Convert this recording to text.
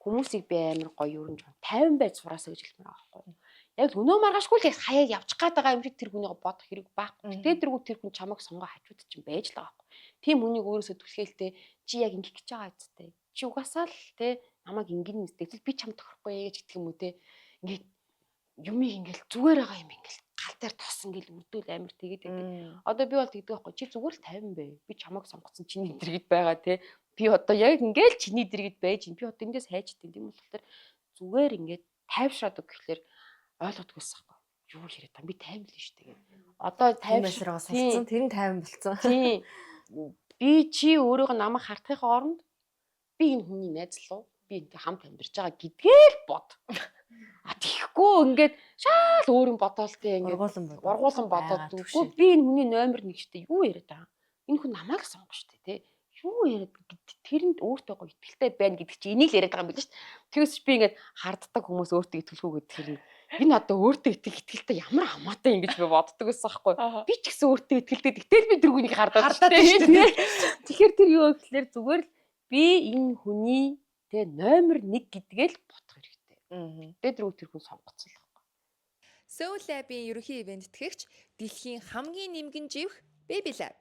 хүмүүсийг би амар гоё өрөмж 50 байж сураасаа гэж хэлмээр байгаа байхгүй. Яг өнөө маргаашгүй л хаяад явчих гээд байгаа юм шиг тэр хүнийг бодох хэрэг байхгүй. Тэрдэргүү тэр хүн чамайг сонгоо хажууд чинь байж л байгаа байхгүй. Тийм хүнийг өөрөөсөө түлхээлтэй чи яг ингэх гэж байгаа үстэй. Чи угаасаа л те намайг ингэн үстэй. Би чам тохирохгүй гэж гэх юм уу те. Ингээд юмыг ингээл зүгээр байгаа юм ингээл гал дээр тос ингээл үрдүүл амар тэгээд байдаг. Одоо би бол тэгдэг байхгүй. Чи зүгээр л 50 бай. Би чамайг сонгоцсон чиний дэргэд байгаа те. Би одоо яг ингээл чиний дэргэд байж ин. Би одоо эндээс хайчтай. Тийм болохоор зүгээр ингээд тайвшраад үг гэхлээр ойлгодгүй байхгүй. Юу яриад та би 50 л шүү дээ. Одоо 50 ширгаа сурцсан тэр нь 50 болцсон. Тийм. Би чи өөрийгөө намайг хартахын оронд би энэ хүний найз луу би энтэй хамт амьдарч байгаа гэдгээл бод. Тэгэхгүй ингээд шал өөр юм бодоолтэй ингээд ургуулсан бодоод үгүй би энэ хүний номер 1 штэ юу яриад байгаа. Энэ хүн намайг сонгоно штэ тий. Юу яриад тэрэнд өөртөө гоё итгэлтэй байна гэдэг чи энийг л яриад байгаа юм биш штэ. Тэгээс би ингээд харддаг хүмүүс өөртөө итгэлгүйгээд тэр энэ одоо өөртөө итгэлтэй ямар хамаатай юм гэж би боддог байсан байхгүй. Би ч гэсэн өөртөө итгэлтэй тэгтэл би тэргүүнийг хардаад штэ. Тэгэхээр тэр юу гэхэлэр зүгээр л би энэ хүний тэ номер 1 гэдгээл бодох хэрэгтэй. Тэгээд тэр хүн сонгоцсон л байна. Soul Lab-ийн ерөнхий ивент тэтгэгч дэлхийн хамгийн нимгэн живх Baby Lab.